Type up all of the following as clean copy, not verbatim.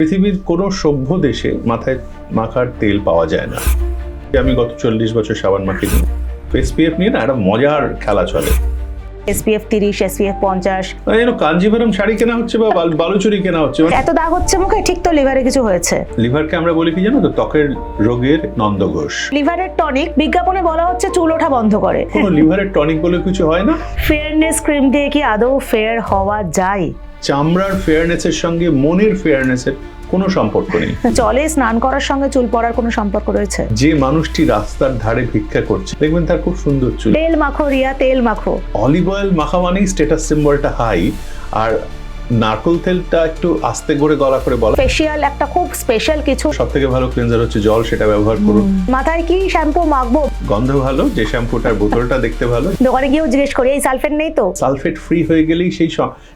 পৃথিবীর কোনো সভ্য দেশে মাথায় মাখার তেল পাওয়া যায় না। আমি গত 40 বছর সাবান মাখি দিই। এসপিএফ নিয়ে না একটা মজার খেলা চলে। SPF 30, SPF 50। যেন কাঞ্জিভারম শাড়ি কেনা হচ্ছে বা বালুচুরি কেনা হচ্ছে। এত দাগ হচ্ছে মুখে, ঠিক তো লিভারে কিছু হয়েছে। লিভারকে আমরা বলি কি জানো তো, ত্বকের রোগের নন্দঘোষ। লিভারের টনিক বিজ্ঞাপনে বলা হচ্ছে চুল ওঠা বন্ধ করে। কোনো লিভারের টনিক বলে কিছু হয় না। ফেয়ারনেস ক্রিম দিয়ে কি আদৌ ফেয়ার হওয়া যায়? চামড়ার ফেয়ারনেসের সঙ্গে মনের ফেয়ারনেসের কোনো সম্পর্ক নেই। জলে স্নান করার সঙ্গে চুল পড়ার কোনো সম্পর্ক রয়েছে? যে মানুষটি রাস্তার ধারে ভিক্ষা করছে দেখবেন তার খুব সুন্দর চুল। তেল মাখো রিয়া, তেল মাখো। অলিভ অয়েল মাখা মানেই স্ট্যাটাস সিম্বলটা হাই, আর নারকেল তেলটা একটু আস্তে করে গলা করে বলা। ফেশিয়াল একটা খুব স্পেশাল কিছু। সব থেকে ভালো ক্লিনজার হচ্ছে জল, সেটা ব্যবহার করুন। মাথায় কি শ্যাম্পু মাখবো? গন্ধ ভালো, যে শ্যাম্পুটার বোতলটা দেখতে ভালো। দোকানে গিয়েও জিজ্ঞেস করি এই সালফেট নেই তো। সালফেট ফ্রি হয়ে গেলেই সেই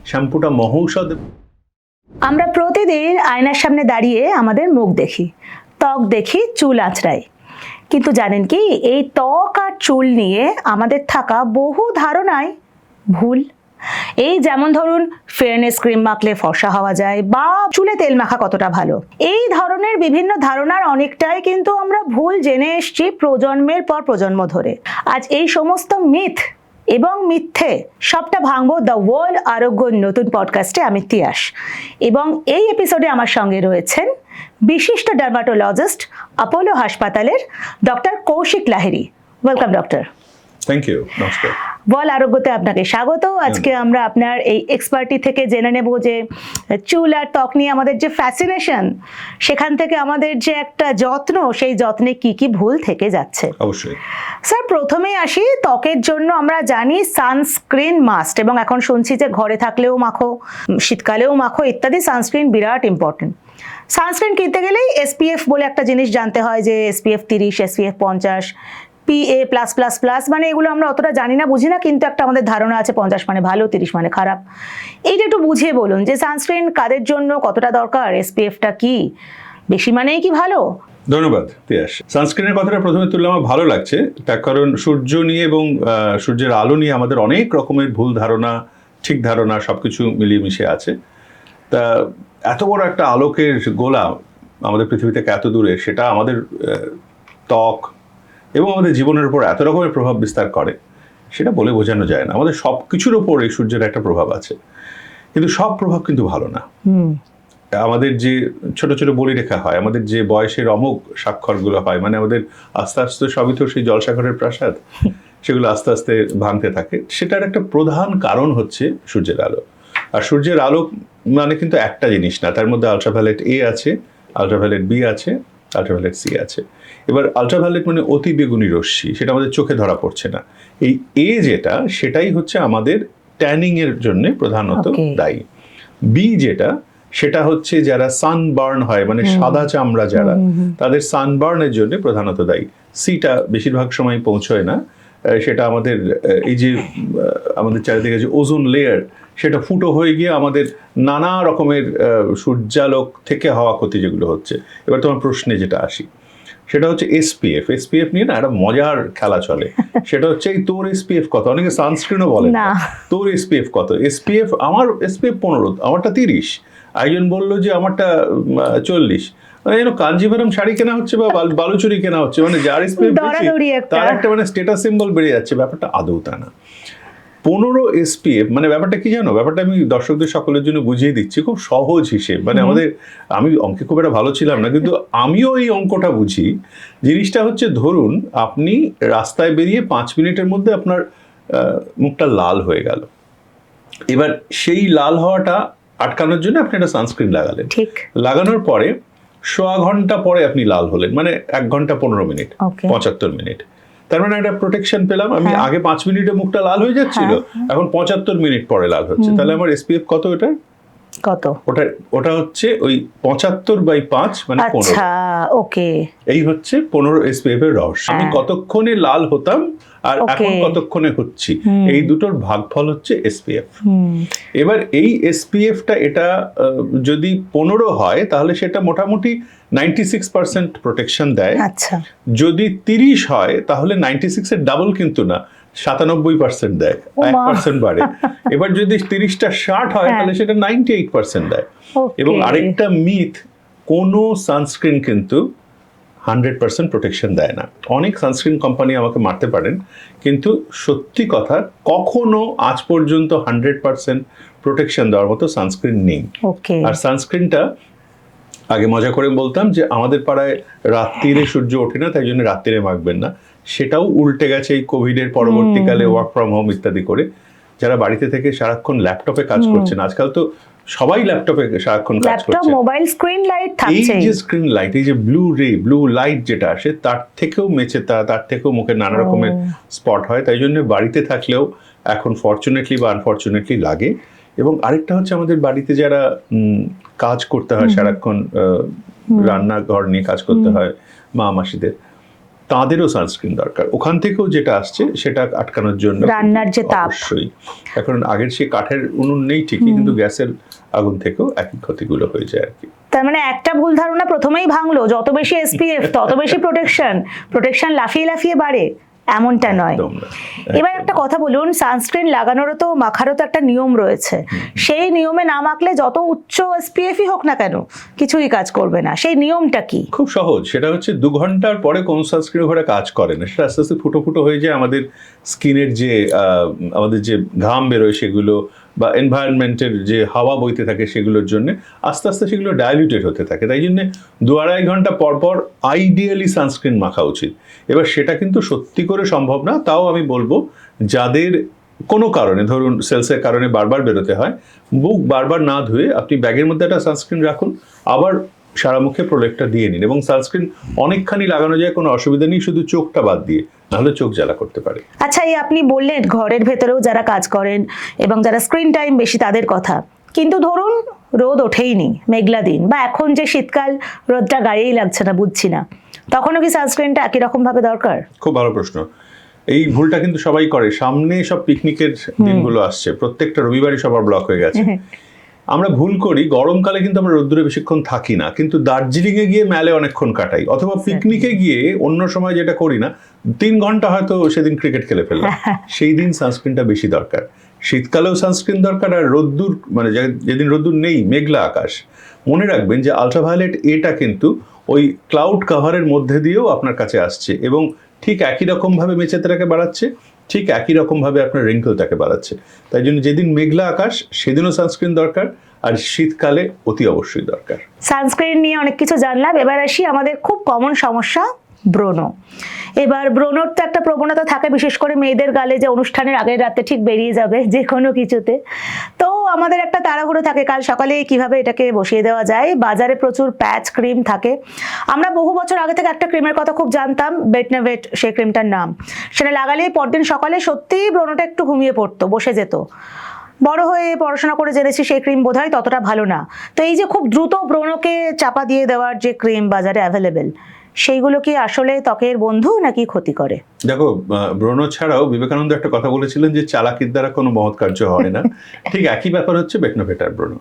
শ্যাম্পুটা মহৌষধ। আমরা প্রতিদিন আয়নার সামনে দাঁড়িয়ে আমাদের মুখ দেখি, ত্বক দেখি, চুল আঁচড়াই। কিন্তু জানেন কি, এই ত্বক আর চুল নিয়ে আমাদের থাকা বহু ধারণাই ভুল। এই যেমন ধরুন, ফেয়ারনেস ক্রিম মাখলে ফর্সা হওয়া যায়, বা চুলে তেল মাখা কতটা ভালো, এই ধরনের বিভিন্ন ধারণার অনেকটাই কিন্তু আমরা ভুল জেনে এসেছি প্রজন্মের পর প্রজন্ম ধরে। আজ এই সমস্ত মিথ এবং মিথ্যে সবটা ভাঙবো দ্য ওয়ার্ল্ড আরোগ্য নতুন পডকাস্টে। আমি তিয়াস, এবং এই এপিসোডে আমার সঙ্গে রয়েছেন বিশিষ্ট ডার্মাটোলজিস্ট, অ্যাপোলো হাসপাতালের doctor Kaushik Lahiri. Welcome doctor. Thank you, নমস্কার। ওয়ার্ল্ড আরোগ্যতে আপনাকে স্বাগত। আজকে আমরা আপনার এই এক্সপার্টি থেকে জেনে নেব যে চুল আর ত্বক নিয়ে আমাদের যে ফ্যাসিনেশন, সেখান থেকে আমাদের যে একটা যত্ন, সেই যত্নে কি কি ভুল থেকে যাচ্ছে। অবশ্যই স্যার, প্রথমেই আসি ত্বকের জন্য। আমরা জানি সানস্ক্রিন মাস্ট, এবং এখন শুনছি যে ঘরে থাকলেও মাখো, শীতকালেও মাখো ইত্যাদি। সানস্ক্রিন বিরাট ইম্পর্টেন্ট। সানস্ক্রিন কিনতে গেলেই SPF বলে একটা জিনিস জানতে হয়, যে SPF 30, SPF 50, PA+++, মানে এগুলো আমরা অতটা জানি না, বুঝি না, কিন্তু একটা আমাদের ধারণা আছে 50 মানে ভালো, 30 মানে খারাপ। এইটা একটু বুঝিয়ে বলুন যে সানস্ক্রিন কাদের জন্য, কতটা দরকার, SPFটা কি, বেশি মানেই কি ভালো? ধন্যবাদ তিয়াস। সানস্ক্রিনের কথাটা প্রথমে তুললে আমার ভালো লাগছে, তার কারণ সূর্য নিয়ে এবং সূর্যের আলো নিয়ে আমাদের অনেক রকমের ভুল ধারণা, ঠিক ধারণা সবকিছু মিলিয়ে মিশে আছে। তা এত বড় একটা আলোকের গোলা আমাদের পৃথিবী থেকে এত দূরে, সেটা আমাদের ত্বক এবং আমাদের জীবনের উপর এত রকমের প্রভাব বিস্তার করে, সেটা বলে বোঝানো যায় না। আমাদের সব কিছুর ওপর এই সূর্যের একটা প্রভাব আছে, কিন্তু সব প্রভাব কিন্তু ভালো না। আমাদের যে ছোট ছোট বলিরেখা হয়, আমাদের যে বয়সের অমোঘ স্বাক্ষরগুলো হয়, মানে আমাদের আস্তে আস্তে সবই তো সেই জলসাগরের প্রাসাদ, সেগুলো আস্তে আস্তে ভাঙতে থাকে। সেটার একটা প্রধান কারণ হচ্ছে সূর্যের আলো। আর সূর্যের আলো মানে কিন্তু একটা জিনিস না, তার মধ্যে আলট্রাভায়োলেট A আছে, আলট্রাভায়োলেট B আছে, আলট্রাভায়োলেট C আছে। এবার আলট্রাভায়োলেট মানে অতি বেগুনি রশ্মি, সেটা আমাদের চোখে ধরা পড়ছে না। এই A যেটা, সেটাই হচ্ছে আমাদের ট্যানিং এর জন্য প্রধানত দায়ী। B যেটা, সেটা হচ্ছে যারা সানবার্ন হয়, মানে সাদা চামড়া যারা, তাদের সানবার্নের জন্য প্রধানত দায়ী। সিটা বেশিরভাগ সময় পৌঁছয় না, সেটা আমাদের এই যে আমাদের চারিদিকে যে ওজোন লেয়ার, সেটা ফুটো হয়ে গিয়ে আমাদের নানা রকমের সূর্যালোক থেকে হওয়া ক্ষতি যেগুলো হচ্ছে। এবার তোমার প্রশ্নে যেটা আসি, সেটা হচ্ছে SPF নিয়ে না একটা মজার খেলা চলে। সেটা হচ্ছে এই তোর SPF কত, অনেকে সানস্ক্রিনও বলে না, তোর SPF কত। SPF, আমার SPF 15, আমারটা 30। একজন বললো যে আমারটা 40। মানে যেন কাঞ্জিভারম শাড়ি কেনা হচ্ছে বা বালুচুরি কেনা হচ্ছে, মানে যার SPF তার একটা মানে স্ট্যাটাস সিম্বল বেড়ে যাচ্ছে। ব্যাপারটা আদৌ তা না। 15 SPF মানে ব্যাপারটা কি জানো, ব্যাপারটা আমি দর্শকদের সকলের জন্য বুঝিয়ে দিচ্ছি, খুব সহজ হিসেব। মানে আমি অঙ্কে খুব একটা ভালো ছিলাম না, কিন্তু আমিও এই অঙ্কটা বুঝি। জিনিসটা হচ্ছে, ধরুন আপনি রাস্তায় বেরিয়ে 5 মিনিটের মধ্যে আপনার মুখটা লাল হয়ে গেল। এবার সেই লাল হওয়াটা আটকানোর জন্য আপনি একটা সানস্ক্রিন লাগালেন। ঠিক। লাগানোর পরে 1/4 ঘন্টা পরে আপনি লাল হলেন, মানে 1 ঘন্টা 15 মিনিট, 75 মিনিট। তার মানে একটা প্রোটেকশন পেলাম। আমি আগে 5 মিনিটে মুখটা লাল হয়ে যাচ্ছিল, এখন 75 মিনিট পরে লাল হচ্ছে। তাহলে আমার SPF কত? এটা কত? ওটা হচ্ছে ওই 75/5 মানে 15। আচ্ছা, ওকে। এই হচ্ছে 15 SPF এর রহস্য। আমি কতক্ষণে লাল হতাম আর এখন কতক্ষণে হচ্ছি, এই দুটোর ভাগফল হচ্ছে SPF। এবার এই SPFটা, এটা যদি 15 হয় তাহলে সেটা মোটামুটি 96% প্রোটেকশন দেয়। আচ্ছা। যদি 30 হয় তাহলে 96 এর ডাবল কিন্তু না, 97% দেয়, 1% বাড়ে। এবার যদি 30টা 60 হয় তাহলে সেটা 98% দেয়। এবং আরেকটা মিথ কোনো সানস্ক্রিন কিন্তু 100% প্রোটেকশন দেয় না। অনেক সানস্ক্রিন কোম্পানি আমাকে মারতে পারেন, কিন্তু সত্যি কথা কখনো আজ পর্যন্ত 100% প্রোটেকশন দেওয়ার মতো সানস্ক্রিন নেই। ওকে। আর সানস্ক্রিনটা আগে মজা করে বলতাম যে আমাদের পাড়ায় রাত্রিরে সূর্য ওঠে না, তাই জন্য রাত্রিরে মাখবেন না। সেটাও উল্টে গেছে এই কোভিডের পরবর্তীকালে, ওয়ার্ক ফ্রম হোম ইত্যাদি করে। যারা বাড়িতে থেকে সারাক্ষণ ল্যাপটপে কাজ করছেন, আজকাল তো সবাই ল্যাপটপে সারাক্ষণ কাজ ল্যাপটপ, করছে, মোবাইল, স্ক্রিন লাইট এই থাকছে। যে স্ক্রিন লাইট, এই যে ব্লু লাইট যেটা আসে, তার থেকেও মেচে তার থেকেও মুখে নানা রকমের স্পট হয়। তাই জন্য বাড়িতে থাকলেও এখন ফরচুনেটলি বা আনফরচুনেটলি লাগে। এবং আরেকটা হচ্ছে আমাদের বাড়িতে যারা কাজ করতে হয় সারাক্ষণ, রান্নাঘর নিয়ে কাজ করতে হয় মা মাসিদের, তাদেরও সানস্ক্রিন দরকার। ওখান থেকেও যেটা আসছে সেটা আটকানোর জন্য রান্নার যে তাপ, অবশ্যই। এখন আগের সেই কাঠের উনুন নেই ঠিকই, কিন্তু গ্যাসের আগুন থেকেও একই ক্ষতিগুলো হয়ে যায় আর কি। তার মানে একটা ভুল ধারণা প্রথমেই ভাঙলো, যত বেশি এসপিএফ তত বেশি প্রোটেকশন লাফিয়ে লাফিয়ে বাড়ে, এমনটা নয়। এবার একটা কথা বলুন, সানস্ক্রিন লাগানোরও তো মাখারও তো একটা নিয়ম রয়েছে। সেই নিয়মে না মাখলে যত উচ্চ এসপিএফই হোক না কেন কিছুই কাজ করবে না। সেই নিয়মটা কি? খুব সহজ, সেটা হচ্ছে 2 ঘন্টার পরে কোন সানস্ক্রিন ঘরে কাজ করে না, সেটা আস্তে আস্তে ফুটো ফুটো হয়ে যায়। আমাদের স্কিনের যে আমাদের যে ঘাম বেরোয় সেগুলো, বা এনভায়রনমেন্টের যে হাওয়া বইতে থাকে সেগুলোর জন্য আস্তে আস্তে সেগুলো ডাইলিউটেড হতে থাকে। তাই জন্য 2-2.5 ঘন্টা পর পর আইডিয়ালি সানস্ক্রিন মাখা উচিত। এবার সেটা কিন্তু সত্যি করে সম্ভব না, তাও আমি বলবো যাদের কোনো কারণে, ধরুন সেলসের কারণে বারবার বেরোতে হয়, মুখ বারবার না ধুয়ে আপনি ব্যাগের মধ্যে একটা সানস্ক্রিন রাখুন, আবার সারা মুখে প্রোডাক্টটা দিয়ে নিন। এবং সানস্ক্রিন অনেকখানি লাগানো যায়, কোনো অসুবিধা নেই, শুধু চোখটা বাদ দিয়ে, নাহলে চোখ জ্বালা করতে পারে। আচ্ছা, এই আপনি বললেন ঘরের ভেতরেও যারা কাজ করেন এবং যারা স্ক্রিন টাইম বেশি তাদের কথা, কিন্তু ধরুন রোদ ওঠেইনি, মেঘলা দিন, বা এখন যে শীতকাল রোদটা গায়েই লাগছে না, বুঝছি না, তখনও কি সানস্ক্রিনটা একই রকম ভাবে দরকার? খুব ভালো প্রশ্ন। এই ভুলটা কিন্তু সবাই করে। সামনে সব পিকনিকের দিনগুলো আসছে, প্রত্যেকটা রবিবারই সবার ব্লক হয়ে গেছে। আমরা ভুল করি, গরমকালে কিন্তু আমরা রোদ্দুরে বেশিক্ষণ থাকি না, কিন্তু দার্জিলিং এ গিয়ে মেলে অনেকক্ষণ কাটাই, অথবা পিকনিকে গিয়ে অন্য সময় যেটা করি না, 3 ঘন্টা হয়তো সেদিন ক্রিকেট খেলে ফেললাম, সেই দিন সানস্ক্রিনটা বেশি দরকার। শীতকালেও সানস্ক্রিন দরকার, আর রোদ্দুর মানে যেদিন রোদ্দুর নেই, মেঘলা আকাশ, মনে রাখবেন যে আলট্রাভায়োলেট এটা কিন্তু ওই ক্লাউড কাভারের মধ্যে দিয়েও আপনার কাছে আসছে, এবং ঠিক একই রকমভাবে মেচেতাকে বাড়াচ্ছে, ঠিক একই রকমভাবে আপনার রিঙ্কলটাকে বাড়াচ্ছে। তাই জন্য যেদিন মেঘলা আকাশ সেদিনও সানস্ক্রিন দরকার, আর শীতকালে অতি অবশ্যই দরকার। সানস্ক্রিন নিয়ে অনেক কিছু জানলাম, এবার আসি আমাদের খুব কমন সমস্যা, ব্রণ। এবার ব্রণর তো একটা প্রবণতা থাকে, বিশেষ করে মেয়েদের গালে, যে অনুষ্ঠানের আগের রাতে ঠিক বেরিয়ে যাবে যে কোনো কিছুতে। তো আমাদের একটা তাড়াহুড়ো থাকে, কাল সকালে কিভাবে এটাকে বসিয়ে দেওয়া যায়। বাজারে প্রচুর প্যাচ ক্রিম থাকে। আমরা বহু বছর আগে থেকে একটা ক্রিমের কথা খুব জানতাম, বেটনেভেট সেই ক্রিমটার নাম। সেটা লাগালে পরদিন সকালে সত্যিই ব্রণটা একটু ঘুমিয়ে পড়তো, বসে যেত। বড় হয়ে পড়াশোনা করে জেনেছি সেই ক্রিম বোধহয় ততটা ভালো না। তো এই যে খুব দ্রুত ব্রণকে চাপা দিয়ে দেওয়ার যে ক্রিম বাজারে অ্যাভেলেবেল, সেইগুলো কি আসলে ত্বকের বন্ধু নাকি ক্ষতি করে? দেখো, ব্রণ ছাড়াও বিবেকানন্দ একটা কথা বলেছিলেন যে চালাকির দ্বারা কোনো মহৎ কার্য হয় না। ঠিক একই ব্যাপার হচ্ছে বেটনোভেটার ব্রণ।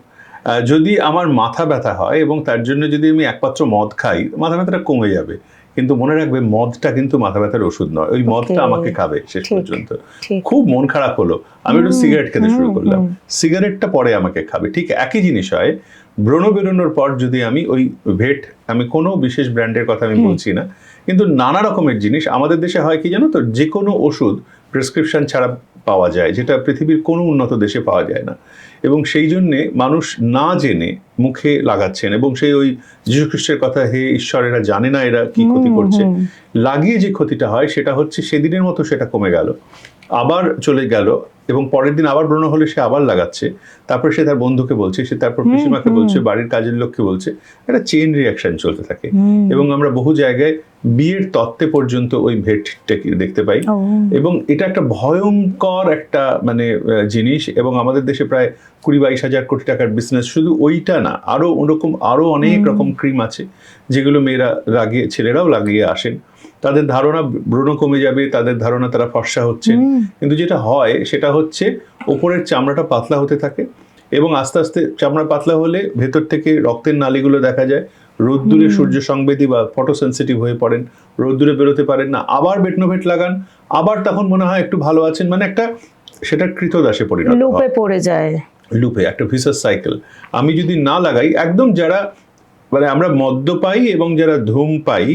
যদি আমার মাথা ব্যথা হয় এবং তার জন্য যদি আমি এক পাত্র মদ খাই, মাথা ব্যথাটা কমে যাবে, কিন্তু মনে রাখবে মদটা কিন্তু মাথা ব্যথার ওষুধ নয়, ওই মদটা আমাকে খাবে শেষ পর্যন্ত। খুব মন খারাপ হলো, আমি একটু সিগারেট খেতে শুরু করলাম, সিগারেটটা পরে আমাকে খাবে। ঠিক একই জিনিস হয়, ব্রণ বেরোনোর পর যদি আমি ওই ভেট, আমি কোনো বিশেষ ব্র্যান্ডের কথা আমি বলছি না, কিন্তু নানা রকমের জিনিস আমাদের দেশে হয় কি জানো তো, যে কোনো ওষুধ প্রেসক্রিপশন ছাড়া পাওয়া যায়, যেটা পৃথিবীর কোনো উন্নত দেশে পাওয়া যায় না। এবং সেই জন্যে মানুষ না জেনে মুখে লাগাচ্ছেন, এবং সেই ওই যীশু খ্রিস্টের কথা, হে ঈশ্বর, এরা জানে না এরা কি ক্ষতি করছে, লাগিয়ে যে ক্ষতিটা হয় সেটা হচ্ছে সেদিনের মতো সেটা কমে গেল, আবার চলে গেল, এবং পরের দিন আবার ব্রণ হলে সে আবার লাগাচ্ছে, তারপর সে তার বন্ধুকে বলছে, সে তারপর পিসিমাকে বলছে, বাড়ির কাজের লোককে বলছে, একটা চেইন রিয়াকশন চলতে থাকে। এবং আমরা বহু জায়গায় বিয়ের তত্ত্বে পর্যন্ত ওই ভেটটাকে দেখতে পাই, এবং এটা একটা ভয়ঙ্কর একটা মানে জিনিস। এবং আমাদের দেশে প্রায় 20-22 হাজার কোটি টাকার বিজনেস শুধু ওইটা না, আরো ওরকম আরো অনেক রকম ক্রিম আছে যেগুলো মেয়েরা লাগিয়ে, ছেলেরাও লাগিয়ে আসেন। তাদের ধারণা ব্রণ কমে যাবে, তাদের ধারণা তারা ফর্সা হচ্ছেন, কিন্তু যেটা হয় সেটা হচ্ছে ওপরের চামড়াটা পাতলা হতে থাকে, এবং আস্তে আস্তে চামড়া পাতলা হলে ভেতর থেকে রক্তের নালীগুলো দেখা যায়। রোদ্দুরে সূর্য সংবেদী বা ফটোসেন্সিটিভ হয়ে পড়েন, রোদ্দুরে বেরোতে পারেন না, আবার বেটনোভেট লাগান, আবার তখন মনে হয় একটু ভালো আছেন, মানে একটা সেটা কৃতদাসে পরিণত হয়, লুপে পড়ে যায়, লুপে একটা ভিসাস সাইকেল। আমি যদি না লাগাই, একদম যারা মানে আমরা মদ্যপাই এবং যারা ধূমপাই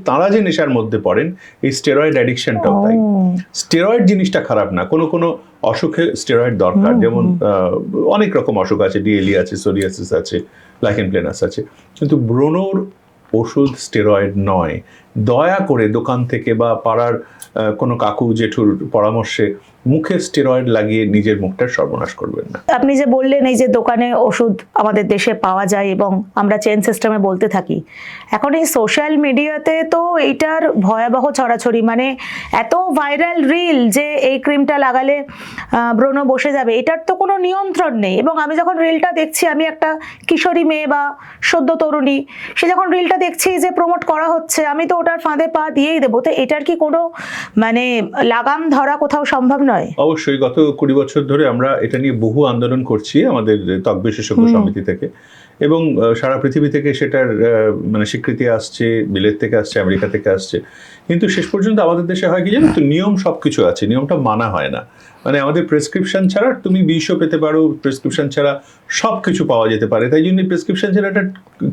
তারা যে নেশার মধ্যে পড়েন, এই স্টেরয়েড অ্যাডিকশনটাও তাই। স্টেরয়েড জিনিসটা খারাপ না, কোনো কোনো অসুখে স্টেরয়েড দরকার, যেমন অনেক রকম অসুখ আছে, ডিএলই আছে, সোরিয়াসিস আছে, লাইকেন প্লেনাস আছে, কিন্তু ব্রণর ওষুধ স্টেরয়েড নয়। দয়া করে দোকান থেকে বা পাড়ার কোনো কাকু জেঠুর পরামর্শে মুখে স্টেরয়েড লাগিয়ে নিজের মুখটার সর্বনাশ করবেন না। আপনি যে বললেন এই যে দোকানে ওষুধ আমাদের দেশে পাওয়া যায় এবং আমরা চেন সিস্টেমে বলতে থাকি, এখন এই সোশ্যাল মিডিয়াতে তো এইটার ভয়াবহ ছড়াছড়ি, মানে এত ভাইরাল রিল যে এই ক্রিমটা লাগালে ব্রণ বসে যাবে, এটার তো কোনো নিয়ন্ত্রণ নেই। এবং আমি যখন রিলটা দেখছি, আমি একটা কিশোরী মেয়ে বা সদ্য তরুণী, সে যখন রিলটা দেখছি যে প্রমোট করা হচ্ছে, আমি তো ওটার ফাঁদে পা দিয়েই দেবো। তো এটার কি কোনো মানে লাগাম ধরা কোথাও সম্ভব নয়? অবশ্যই গত 20 বছর ধরে আমরা এটা নিয়ে বহু আন্দোলন করছি আমাদের ত্বক বিশেষজ্ঞ সমিতি থেকে, এবং সারা পৃথিবী থেকে সেটার মানে স্বীকৃতি আসছে, বিলেত থেকে আসছে, আমেরিকা থেকে আসছে, কিন্তু শেষ পর্যন্ত আমাদের দেশে হয় কি জানো তো, নিয়ম সবকিছু আছে, নিয়মটা মানা হয় না। মানে আমাদের প্রেসক্রিপশন ছাড়া তুমি বিষও পেতে পারো, প্রেসক্রিপশন ছাড়া সবকিছু পাওয়া যেতে পারে, তাই জন্য প্রেসক্রিপশন ছাড়া একটা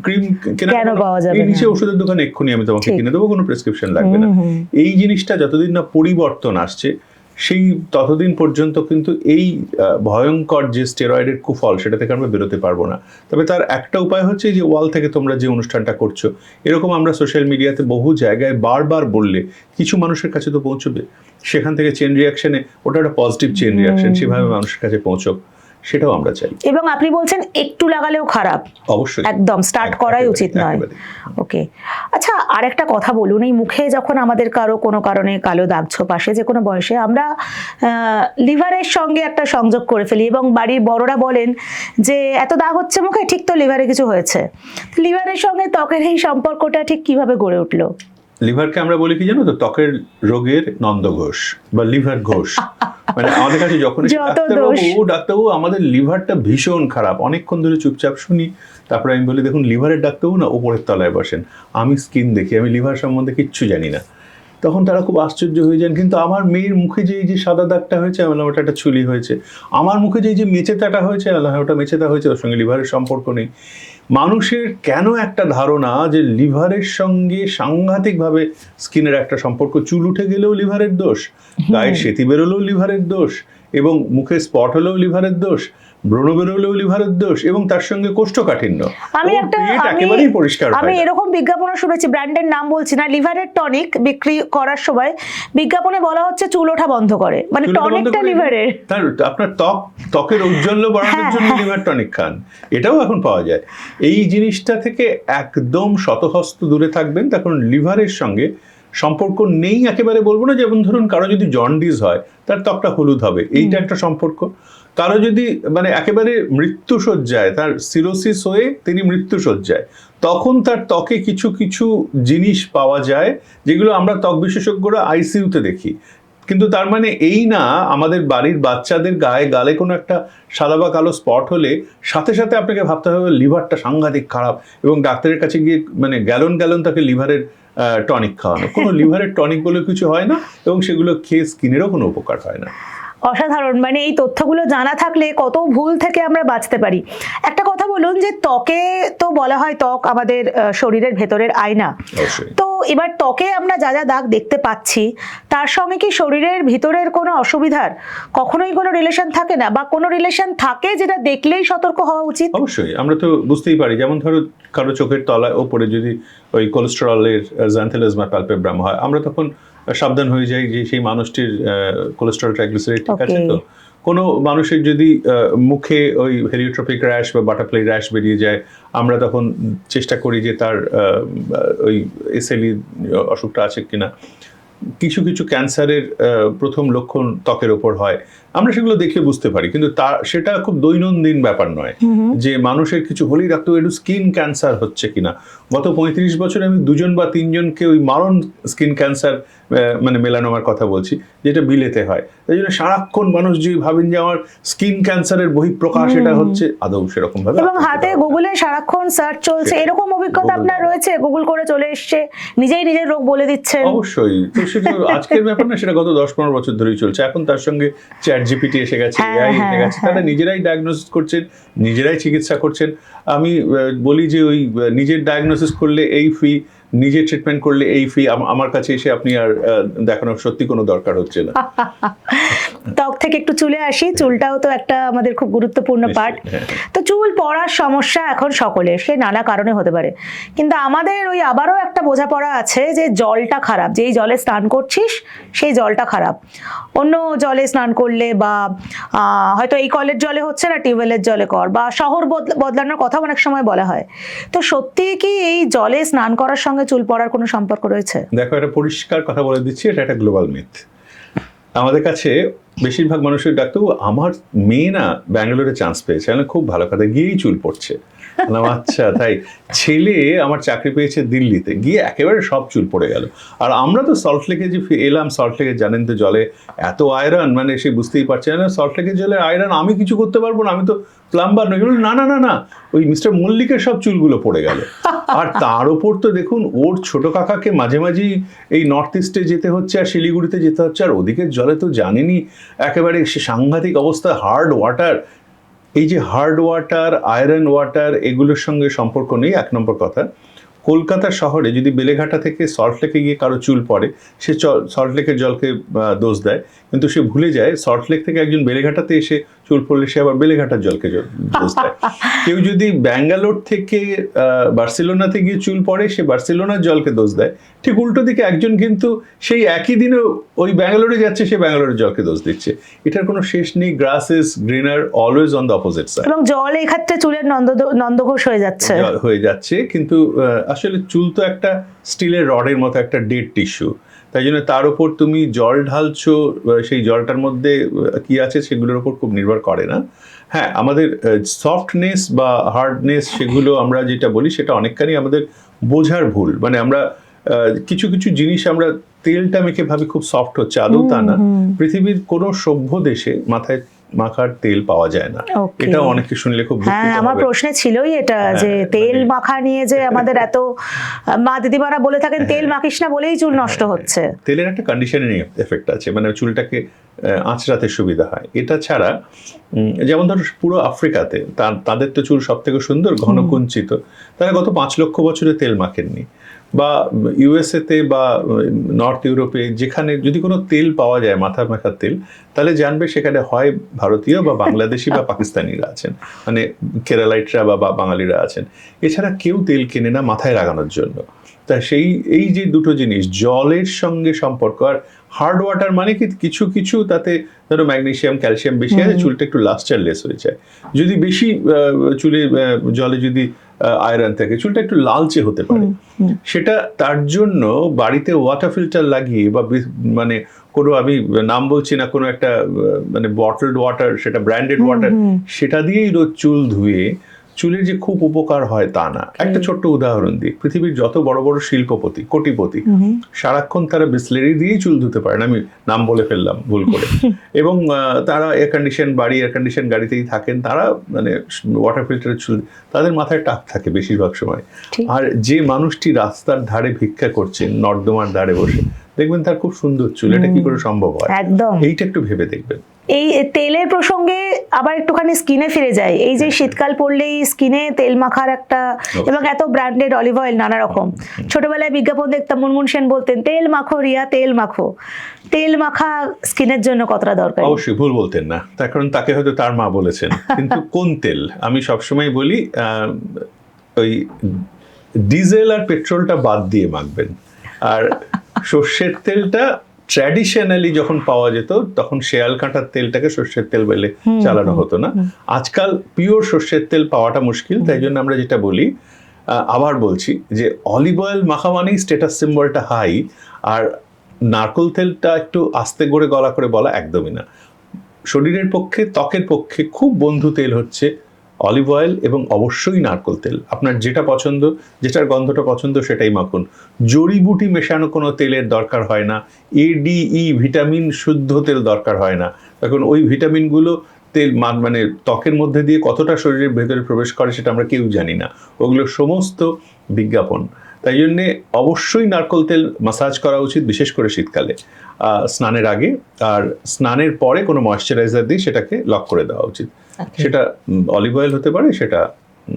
ক্রিম কেনা পাওয়া যাবে না। নিচে ওষুধের দোকানে এক্ষুনি আমি তোমাকে কিনে দেবো, কোনো প্রেসক্রিপশন লাগবে না। এই জিনিসটা যতদিন না পরিবর্তন আসছে, সেই ততদিন পর্যন্ত কিন্তু এই ভয়ঙ্কর যে স্টেরয়েডের কুফল, সেটা থেকে আমরা বেরোতে পারবো না। তবে তার একটা উপায় হচ্ছে যে ওয়াল থেকে তোমরা যে অনুষ্ঠানটা করছো, এরকম আমরা সোশ্যাল মিডিয়াতে বহু জায়গায় বারবার বললে কিছু মানুষের কাছে তো পৌঁছবে, সেখান থেকে চেন রিয়াকশনে ওটা একটা পজিটিভ চেন রিয়াকশন, সেভাবে মানুষের কাছে পৌঁছক, সেটাও আমরা চাই। এবং আপনি বলছেন একটু লাগালেও খারাপ, অবশ্যই একদম স্টার্ট করাই উচিত নয়। ওকে, আচ্ছা আর একটা কথা বলুন, এই মুখে যখন আমাদের কোনো কারণে কালো দাগ ছোপ আসে, যে কোনো বয়সে, আমরা লিভারের সঙ্গে একটা সংযোগ করে ফেলি, এবং বাড়ির বড়রা বলেন যে এত দাগ হচ্ছে মুখে, ঠিক তো লিভারে কিছু হয়েছে। লিভারের সঙ্গে ত্বকের এই সম্পর্কটা ঠিক কিভাবে গড়ে উঠলো? লিভারকে আমরা বলি কি জানো তো, ত্বকের রোগের নন্দঘোষ বা লিভার ঘোষ। মানে আমাদের কাছে যখন ডাক্তারবাবু আমাদের লিভারটা ভীষণ খারাপ, অনেকক্ষণ ধরে চুপচাপ শুনি, তারপরে আমি বলি দেখুন লিভারের ডাক্তারবাবু না ওপরের তলায় বসেন, আমি স্কিন দেখি, আমি লিভার সম্বন্ধে কিচ্ছু জানি না। তখন তারা খুব আশ্চর্য হয়ে যান, কিন্তু আমার মেয়ের মুখে যে এই যে সাদা দাগটা হয়েছে, আমি বললাম ওটা একটা ছুলি হয়েছে। আমার মুখে যে এই যে মেচেতাটা হয়েছে, আল্লাহ ওটা মেচেতা হয়েছে, ওর সঙ্গে লিভারের সম্পর্ক নেই। মানুষের কেন একটা ধারণা যে লিভারের সঙ্গে সাংঘাতিকভাবে স্কিনের একটা সম্পর্ক, চুল উঠে গেলেও লিভারের দোষ, গায়ে সেতি বেরোলেও লিভারের দোষ, এবং মুখে স্পট হলেও লিভারের দোষ, ব্রণ বেরোলেও লিভারের দোষ, এবং তার সঙ্গে কোষ্ঠকাঠিন্য, একেবারেই পরিষ্কার। আমি এরকম বিজ্ঞাপনও শুনেছি, ব্র্যান্ডের নাম বলছি না, লিভারের টনিক বিক্রি করার সময় বিজ্ঞাপনে বলা হচ্ছে চুল ওঠা বন্ধ করে, মানে টনিকটা লিভারের। তার আপনার ত্বকের ঔজ্জ্বল্য বাড়ানোর জন্য লিভার টনিক খান, এটাও এখন পাওয়া যায়। এই জিনিসটা থেকে একদম শতহস্ত দূরে থাকবেন, তখন লিভারের সঙ্গে সম্পর্ক নেই একেবারে বলবো না। যেমন ধরুন কারো যদি জন্ডিস হয়, তার ত্বকটা হলুদ হবে, এইটা একটা সম্পর্ক। কারো যদি মানে একেবারে মৃত্যুশয্যায়, তার সিরোসিস হয়ে তিনি মৃত্যুশয্যায়, তখন তার ত্বকে কিছু কিছু জিনিস পাওয়া যায় যেগুলো আমরা ত্বক বিশেষজ্ঞরা আইসিইউতে দেখি। কিন্তু তার মানে এই না আমাদের বাড়ির বাচ্চাদের গালে কোনো একটা সাদা বা কালো স্পট হলে সাথে সাথে আপনাকে ভাবতে হবে লিভারটা সাংঘাতিক খারাপ, এবং ডাক্তারের কাছে গিয়ে মানে গ্যালন তাকে লিভারের টনিক খাওয়ানো। কোনো লিভারের টনিক বলে কিছু হয় না, এবং সেগুলো খেয়ে স্কিনেরও কোনো উপকার হয় না। অসাধারণ, মানে এই তথ্যগুলো জানা থাকলে কত ভুল থেকে আমরা বাঁচতে পারি। একটা কথা বলুন, যে ত্বকে তো বলা হয় ত্বক আমাদের শরীরের ভেতরের আয়না, তো এবার ত্বকে আমরা যা যা দাগ দেখতে পাচ্ছি, তার সঙ্গে কি শরীরের ভিতরের কোনো অসুবিধার কখনোই কোনো রিলেশন থাকে না, বা কোনো রিলেশন থাকে যেটা দেখলেই সতর্ক হওয়া উচিত? অবশ্যই, আমরা তো বুঝতেই পারি। যেমন ধরো কারো চোখের তলায় ওপরে যদি ওই কোলেস্টেরলের জ্যান্থেলাজমা পালপেব্রাম হয়, আমরা তখন সাবধান হয়ে যাই যে সেই মানুষটির কোলেস্টেরল ট্রাইগ্লিসারাইড ঠিক আছে তো। কোনো মানুষের যদি মুখে ওই হেলিওট্রপিক র্যাশ বা বাটারফ্লাই র্যাশ বেরিয়ে যায়, আমরা তখন চেষ্টা করি যে তার ওই এসএলই অসুখটা আছে কিনা। কিছু কিছু ক্যান্সারের প্রথম লক্ষণ ত্বকের ওপর হয়, আমরা সেগুলো দেখে বুঝতে পারি, কিন্তু সেটা খুব দৈনন্দিন ব্যাপার নয় যে মানুষের কিছু হলেই ডাক্তার একটু স্কিন ক্যান্সার হচ্ছে কিনা। গত 35 বছরে আমি 2জন বা 3জনকে ওই মারণ স্কিন ক্যান্সার মানে মেলানোমার কথা বলছি, যেটা বিলেতে হয়। তাই জন্য সারাক্ষণ মানুষ যে ভাবেন যে আমার স্কিন ক্যান্সারের বহিঃপ্রকাশ এটা হচ্ছে, আদৌ সেরকম ভাবে, এবং হাতে গুগলে সারাক্ষণ সার্চ চলছে, এরকম অভিজ্ঞতা আপনার রয়েছে? গুগল করে চলে এসছে, নিজেই নিজের রোগ বলে দিচ্ছেন? অবশ্যই, তো সেটা আজকের ব্যাপার না, সেটা গত 10-15 বছর ধরেই চলছে। এখন তার সঙ্গে চ্যাট চ্যাট জিপিটি এসে গেছে, হ্যাঁ, এআই এসে হ্যাঁ, গেছে, তারা নিজেরাই ডায়াগনোসিস করছেন, নিজেরাই চিকিৎসা করছেন। আমি বলি যে ওই নিজের ডায়াগনোসিস করলে এই ফি, নিজে ট্রিটমেন্ট করলে এই ফি, আমার কাছে এসে আপনি আর দেখানোর সত্যি কোনো দরকার হচ্ছে না। ত্বক থেকে একটু চুলে আসি, চুলটাও তো একটা আমাদের খুব গুরুত্বপূর্ণ পার্ট। তো চুল পড়ার সমস্যা এখন সকলের, সে নানা কারণে হতে পারে, কিন্তু আমাদের ওই আবারও একটা বোঝাপড়া আছে যে জলটা খারাপ, যেই জলে স্নান করছিস সেই জলটা খারাপ। অন্য জলে স্নান করলে বা হয়তো এই কলের জলে হচ্ছে না, টিউবওয়েলের জলে কর, বা শহর বদলানোর কথা অনেক সময় বলা হয়। তো সত্যি কি এই জলে স্নান করার সঙ্গে চুল পড়ার কোনো সম্পর্ক রয়েছে? দেখো, একটা পরিষ্কার কথা বলে দিচ্ছি, এটা একটা গ্লোবাল মিথ। আমাদের কাছে বেশিরভাগ মানুষের ডাক্তার, আমার মেয়ে না ব্যাঙ্গালোরে চান্স পেয়েছে, আমি খুব ভালো কথা, গিয়েই চুল পড়ছে। আচ্ছা তাই? ছেলে আমার চাকরি পেয়েছে দিল্লিতে, গিয়ে একেবারে সব চুল পড়ে গেল। আর আমরা তো সল্টলেকে যে এলাম, সল্টলেকে জানেন তো জলে এত আয়রন, মানে সে বুঝতেই পারছে না সল্টলেকের জলে আয়রন, আমি কিছু করতে পারবো না, আমি তো প্লাম্বার নই। না না না না, ওই মিস্টার মল্লিকের সব চুলগুলো পড়ে গেল। আর তার ওপর তো দেখুন, ওর ছোট কাকাকে মাঝে মাঝেই এই নর্থ ইস্টে যেতে হচ্ছে আর শিলিগুড়িতে যেতে হচ্ছে, আর ওদিকের জলে তো জানেনই একেবারে সে সাংঘাতিক অবস্থা, হার্ড ওয়াটার। এই যে হার্ড ওয়াটার, আয়রন ওয়াটার, এগুলোর সঙ্গে সম্পর্ক নেই, এক নম্বর কথা। কলকাতা শহরে যদি বেলেঘাটা থেকে সল্টলেকে গিয়ে কারো চুল পড়ে, সে সল্টলেকের জলকে দোষ দেয়, কিন্তু সে ভুলে যায় সল্টলেক থেকে একজন বেলেঘাটাতে এসে চুল পড়লে সে আবার বেলেঘাটার জলকে দোষ দেয়। কেউ যদি ব্যাঙ্গালোর থেকে বার্সেলোনাতে গিয়ে চুল পড়ে, সে বার্সেলোনার জলকে দোষ দেয়। ঠিক উল্টো দিকে একজন কিন্তু সেই একই দিনে ওই ব্যাঙ্গালোরে যাচ্ছে, সে ব্যাঙ্গালোরের জলকে দোষ দিচ্ছে। এটার কোনো শেষ নেই। গ্রাস is greener always on the opposite side. এবং জল এই ক্ষেত্রে চুলের নন্দঘোষ হয়ে যাচ্ছে। কিন্তু আসলে চুল তো একটা স্টিলের রডের মতো, একটা ডেড টিস্যু। তাই জন্য তার উপর তুমি জল ঢালছো, সেই জলটার মধ্যে কি আছে সেগুলোর উপর খুব নির্ভর করে না। হ্যাঁ, আমাদের সফটনেস বা হার্ডনেস, সেগুলো আমরা যেটা বলি সেটা অনেকখানি আমাদের বোঝার ভুল। মানে আমরা কিছু কিছু জিনিস আমরা তেলটা মেখে ভাবি খুব সফট হচ্ছে, আদৌ তা না। পৃথিবীর কোনো সভ্য দেশে মাথায় মাখার তেল পাওয়া যায় না। এটা অনেকে শুনলে খুব দুঃখিত হবে। আমার প্রশ্নে ছিলই এটা, যে তেল মাখা নিয়ে যে আমাদের এত মা দিদিমারা বলে থাকেন তেল মাখিস না বলেই চুল নষ্ট হচ্ছে। তেলের একটা কন্ডিশনিং এফেক্ট আছে, মানে চুলটাকে আঁচড়াতে সুবিধা হয়। এটা ছাড়া যেমন ধরো পুরো আফ্রিকাতে তাদের তো চুল সব থেকে সুন্দর, ঘন কুঞ্চিত, তারা গত 5 লক্ষ বছরে তেল মাখেননি। বা ইউএসএতে বা নর্থ ইউরোপে যেখানে যদি কোনো তেল পাওয়া যায়, মাথা মাখার তেল, তাহলে জানবে সেখানে হয় ভারতীয় বা বাংলাদেশি বা পাকিস্তানিরা আছেন, মানে কেরালাইটরা বা বাঙালিরা আছেন। এছাড়া কেউ তেল কেনে না মাথায় লাগানোর জন্য। তা এই যে দুটো জিনিস, জলের সঙ্গে সম্পর্ক, আর হার্ড ওয়াটার মানে কি, কিছু কিছু তাতে ধরো ম্যাগনেসিয়াম, ক্যালসিয়াম বেশি আছে, চুলটা একটু লাস্টারলেস হয়ে যায়। যদি বেশি চুলে জলে যদি আয়রন থাকে, চুলটা একটু লালচে হতে পারে। সেটা তার জন্য বাড়িতে ওয়াটার ফিল্টার লাগিয়ে বা মানে কোনো, আমি নাম বলছি না, কোনো একটা মানে বটলড ওয়াটার, সেটা ব্র্যান্ডেড ওয়াটার, সেটা দিয়েই রোজ চুল ধুয়ে চুলের যে খুব উপকার হয় তা না। একটা ছোট্ট উদাহরণ দিই, পৃথিবীর যত বড় বড় শিল্পপতি, কোটিপতি, সারাক্ষণ তারা বিসলেরি দিয়েই চুল ধুতে পারেন, আমি নাম বলে ফেললাম ভুল করে, এবং তারা এয়ার কন্ডিশন গাড়িতেই থাকেন, তারা মানে ওয়াটার ফিল্টারের চুল, তাদের মাথায় টাক থাকে বেশিরভাগ সময়। আর যে মানুষটি রাস্তার ধারে ভিক্ষা করছেন, নর্দমার ধারে বসে, দেখবেন তার খুব সুন্দর চুল। এটা কি করে সম্ভব হয়? একদম, এইটা একটু ভেবে দেখবেন। এই তেলের প্রসঙ্গে আবার একটুখানি স্কিনে ফিরে যায়। এই যে শীতকাল পড়লেই স্কিনে তেল মাখার একটা, এবং এত ব্র্যান্ডেড অলিভ অয়েল নানা রকম, ছোটবেলায় বিজ্ঞাপন দেখতাম, মুনমুন সেন বলতেন তেল মাখো রিয়া, তেল মাখো। তেল মাখা স্কিনের জন্য কতটা দরকার? অবশ্যই, ভুল বলতেন না, তার কারণ তাকে হয়তো তার মা বলেছেন। কিন্তু কোন তেল? আমি সবসময় বলি ওই ডিজেল আর পেট্রোলটা বাদ দিয়ে মাখবেন। আর সর্ষের তেলটা ট্র্যাডিশনালি যখন পাওয়া যেত, তখন শেয়াল কাঁটার তেলটাকে সর্ষের তেল বলে চালানো হতো না। আজকাল পিওর সর্ষের তেল পাওয়াটা মুশকিল, তাই জন্য আমরা যেটা বলি, আবার বলছি, যে অলিভ অয়েল মাখা মানেই স্ট্যাটাস সিম্বলটা হাই, আর নারকেল তেলটা একটু আস্তে করে গলা করে বলা একদমই না। শরীরের পক্ষে, ত্বকের পক্ষে খুব বন্ধু তেল হচ্ছে অলিভ অয়েল এবং অবশ্যই নারকেল তেল। আপনার যেটা পছন্দ, যেটার গন্ধটা পছন্দ, সেটাই মাখুন। জড়িবুটি মেশানো কোনো তেলের দরকার হয় না। ADE ভিটামিন শুদ্ধ তেল দরকার হয় না। এখন ওই ভিটামিনগুলো তেল মানে ত্বকের মধ্যে দিয়ে কতটা শরীরের ভেতরে প্রবেশ করে সেটা আমরা কেউ জানি না। ওগুলো সমস্ত বিজ্ঞাপন। তাই জন্যে অবশ্যই নারকেল তেল মাসাজ করা উচিত, বিশেষ করে শীতকালে স্নানের আগে, আর স্নানের পরে কোনো ময়েশ্চারাইজার দিয়ে সেটাকে লক করে দেওয়া উচিত। সেটা অলিভ অয়েল হতে পারে, সেটা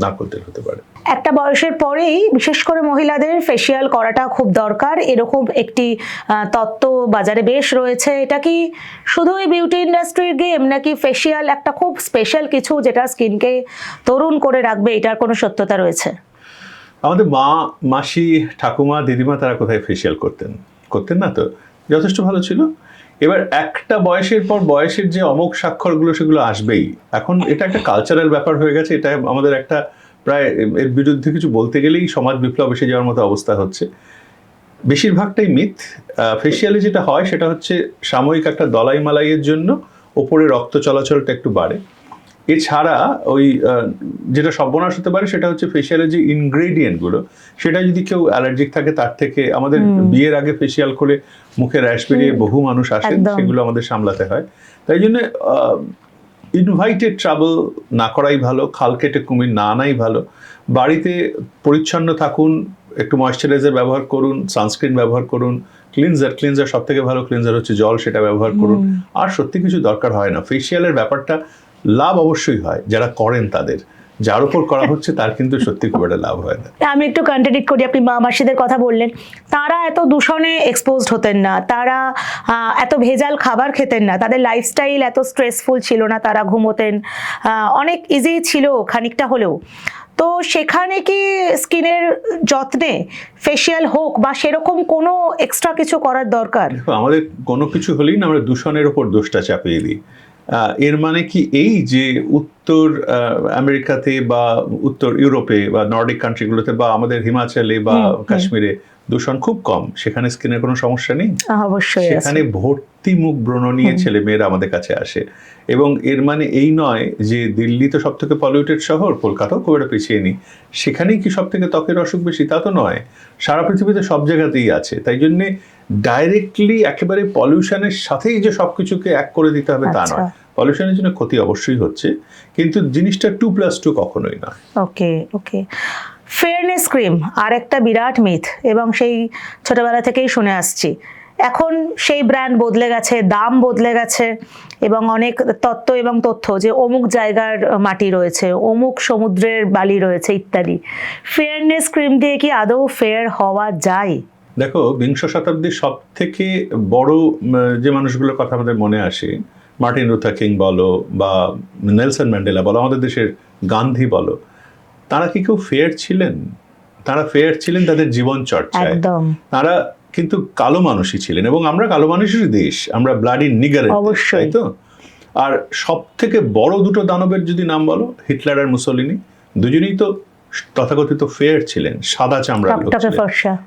নারকেল তেল হতে পারে। একটা বয়সের পরেই বিশেষ করে মহিলাদের ফেসিয়াল করাটা খুব দরকার, এরকম একটি তত্ত্ব বাজারে বেশ রয়েছে। এটা কি শুধুই বিউটি ইন্ডাস্ট্রির গেম, নাকি ফেসিয়াল একটা খুব স্পেশাল কিছু যেটা স্কিনকে তরুণ করে রাখবে, এটার কোনো সত্যতা রয়েছে? আমাদের মা, মাসি, ঠাকুমা, দিদিমা তারা কোথায় ফেসিয়াল করতেন না তো, যথেষ্ট ভালো ছিল। এবার একটা বয়সের পর বয়সের যে অমোঘ স্বাক্ষরগুলো সেগুলো আসবেই। এখন এটা একটা কালচারাল ব্যাপার হয়ে গেছে, এটা আমাদের একটা প্রায় এর বিরুদ্ধে কিছু বলতে গেলেই সমাজ বিপ্লব এসে যাওয়ার মতো অবস্থা হচ্ছে। বেশিরভাগটাই মিথ। ফেসিয়ালে যেটা হয় সেটা হচ্ছে সাময়িক একটা দলাই মালাইয়ের জন্য ওপরে রক্ত চলাচলটা একটু বাড়ে। এছাড়া ওই যেটা সর্বনাশ হতে পারে সেটা হচ্ছে ফেসিয়ালের যে ইনগ্রেডিয়েন্টগুলো, সেটা যদি কেউ অ্যালার্জিক থাকে, তার থেকে আমাদের বিয়ের আগে ফেসিয়াল করে মুখে র্যাশ বেরিয়ে বহু মানুষ আসেন, সেগুলো আমাদের সামলাতে হয়। তাই জন্য ইনভাইটেড ট্রাবল না করাই ভালো, খাল কেটে কুমির না আনাই ভালো। বাড়িতে পরিচ্ছন্ন থাকুন, একটু ময়েশ্চারাইজার ব্যবহার করুন, সানস্ক্রিন ব্যবহার করুন, ক্লিনজার সব থেকে ভালো ক্লিনজার হচ্ছে জল, সেটা ব্যবহার করুন। আর সত্যি কিছু দরকার হয় না। ফেসিয়ালের ব্যাপারটা লাভ অবশ্যই হয় যারা করেন তাদের, যার উপর করা হচ্ছে তার কিন্তু সত্যি খুব একটা লাভ হয় না। আমি একটু কন্ট্রাডিক্ট করি, আপনি মা মাসিদের কথা বললেন, তারা এত দূষণে এক্সপোজড হতেন না, তারা এত ভেজাল খাবার খেতেন না, তাদের লাইফস্টাইল এত স্ট্রেসফুল ছিল না, তারা ঘুমোতেন, অনেক ইজি ছিল খানিকটা হলেও। তো সেখানে কি স্কিনের যত্নে ফেসিয়াল হোক বা সেরকম কোনো এক্সট্রা কিছু করার দরকার? আমাদের কোনো কিছু হলেই না আমরা দূষণের ওপর দোষটা চাপিয়ে দিই। এর মানে কি এই যে উত্তর আমেরিকাতে বা উত্তর ইউরোপে বা নর্ডিক কান্ট্রিগুলোতে বা আমাদের হিমাচলে বা কাশ্মীরে দূষণ খুব কম, সেখানে স্কিনের কোনো সমস্যা নেই? অবশ্যই সেখানে ভর্তি মুখ ব্রণ নিয়ে ছেলে মেয়েরা আমাদের কাছে আসে। এবং এর মানে এই নয় যে দিল্লি তো সব থেকে পলিউটেড শহর, কলকাতাও খুব একটা পিছিয়ে নেই, সেখানেই কি সব থেকে ত্বকের অসুখ বেশি? তা তো নয়, সারা পৃথিবীতে সব জায়গাতেই আছে। তাই জন্যে ডাইরেক্টলি একেবারে পলিউশনের সাথেই যে সবকিছুকে এক করে দিতে হবে তা নয়। পলিউশনের জন্য ক্ষতি অবশ্যই হচ্ছে, কিন্তু জিনিসটা 2+2 কখনোই নয়। ওকে। ফেয়ারনেস ক্রিম আর একটা বিরাট মিথ, এবং সেই ছোটবেলা থেকেই শুনে আসছি। এখন সেই ব্র্যান্ড বদলে গেছে, দাম বদলে গেছে, এবং অনেক তত্ত্ব এবং তথ্য যে অমুক জায়গার মাটি রয়েছে, অমুক সমুদ্রের বালি রয়েছে ইত্যাদি। ফেয়ারনেস ক্রিম দিয়ে কি আদৌ ফেয়ার হওয়া যায়? দেখো, বিংশ শতাব্দীর সব থেকে বড় যে মানুষগুলোর কথা আমাদের মনে আসে, মার্টিন লুথার কিং বলো বা নেলসন ম্যান্ডেলা বলো, আমাদের দেশের গান্ধী বলো, তারা কি কেউ ফেয়ার ছিলেন? তারা ফেয়ার ছিলেন তাদের জীবন চর্চায়। তারা কিন্তু কালো মানুষই ছিলেন, এবং আমরা কালো মানুষেরই দেশ, আমরা ব্লাডি নিগার, তাই তো? আর সব থেকে বড় দুটো দানবের যদি নাম বলো, হিটলার আর মুসোলিনি, দুজনেই তো তথাকথিত ফেয়ার ছিলেন, সাদা চামড়া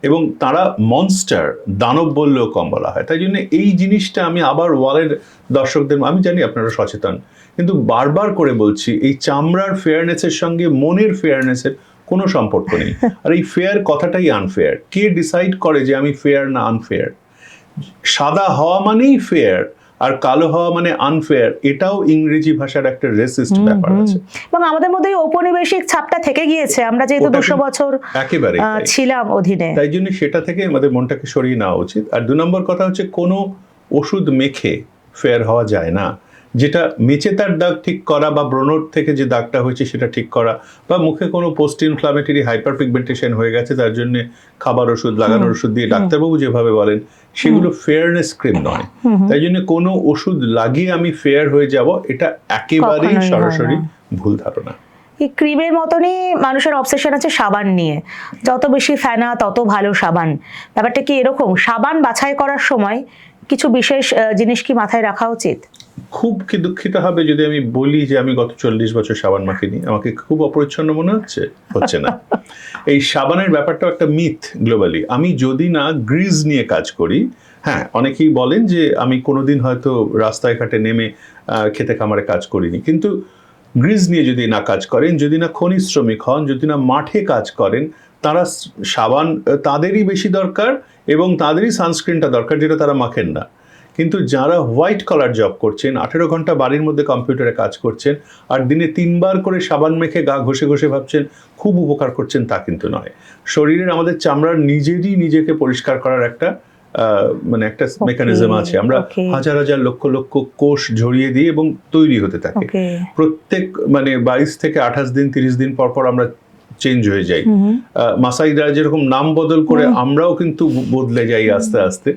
এবং তারা মনস্টার, দানব বললেও কম বলা হয়। তাই জন্য এই জিনিসটা আমি আবার ওয়ালের দর্শকদের, আমি জানি আপনারা সচেতন, কিন্তু বারবার করে বলছি, এই চামড়ার ফেয়ারনেসের সঙ্গে মনের ফেয়ারনেসের কোনো সম্পর্ক নেই। আর এই ফেয়ার কথাটাই আনফেয়ার। কে ডিসাইড করে যে আমি ফেয়ার না আনফেয়ার? সাদা হওয়া মানেই ফেয়ার, আর কালো হওয়া মানে আনফেয়ার, এটাও ইংরেজি ভাষার একটা রেসিস্ট ব্যাপার আছে। এবং আমাদের মধ্যে ঔপনিবেশিক ছাপটা থেকে গিয়েছে, আমরা যেহেতু 200 বছর একেবারে ছিলাম অধীনে, তাই জন্য সেটা থেকে আমাদের মনটাকে সরিয়ে নেওয়া উচিত। আর 2 নম্বর কথা হচ্ছে, কোনো ওষুধ মেখে ফেয়ার হওয়া যায় না। যেটা মেচে তার দাগ ঠিক করা, বা ব্রণর থেকে যে দাগটা হয়েছে সেটা ঠিক করা, বা মুখে কোনো পোস্ট ইনফ্লামেটরি হাইপার পিগমেন্টেশন হয়ে গেছে, তার জন্য খাবার ওষুধ, লাগানোর ওষুধ দিয়ে ডাক্তারবাবু যেভাবে বলেন, সেগুলো ফেয়ারনেস ক্রিম নয়। তাই জন্য কোনো ওষুধ লাগিয়ে আমি ফেয়ার হয়ে যাব, এটা একেবারেই সরাসরি ভুল ধারণা। এই ক্রিমের মতনই মানুষের অবসেশন আছে সাবান নিয়ে, যত বেশি ফেনা তত ভালো সাবান। ব্যাপারটা কি এরকম? সাবান বাছাই করার সময় কিছু বিশেষ জিনিস কি মাথায় রাখা উচিত? খুব কি দুঃখিত হবে যদি আমি বলি যে আমি গত 40 বছর সাবান মাখিনি, আমাকে খুব অপরিচ্ছন্ন মনে হচ্ছে না। এই সাবানের ব্যাপারটাও একটা মিথ গ্লোবালি। আমি যদি না গ্রিজ নিয়ে কাজ করি, হ্যাঁ, অনেকেই বলেন যে আমি কোনোদিন হয়তো রাস্তায় ঘাটে নেমে খেতে খামারে কাজ করিনি, কিন্তু গ্রিজ নিয়ে যদি না কাজ করেন, যদি না খনি শ্রমিক হন, যদি না মাঠে কাজ করেন, তারা সাবান তাদেরই বেশি দরকার, এবং তাদেরই সানস্ক্রিনটা দরকার, যেটা তারা মাখেন না। কিন্তু যারা হোয়াইট কলার জব করছেন, 18 ঘন্টা বাড়ির মধ্যে কম্পিউটারে কাজ করছেন, আর দিনে 3 বার করে সাবান মেখে গা ঘষে ঘষে ভাবছেন খুব উপকার করছেন, তা কিন্তু নয়। শরীরের আমাদের চামড়ার নিজেরই নিজেকে পরিষ্কার করার একটা মানে একটা মেকানিজম আছে। আমরা হাজার হাজার লক্ষ লক্ষ কোষ ঝরিয়ে দিই এবং তৈরি হতে থাকে। প্রত্যেক মানে 22 থেকে 28 দিন 30 দিন পর পর আমরা চেঞ্জ হয়ে যাই। মাসাইরা যেরকম নাম বদল করে আমরাও কিন্তু বদলে যাই আস্তে আস্তে।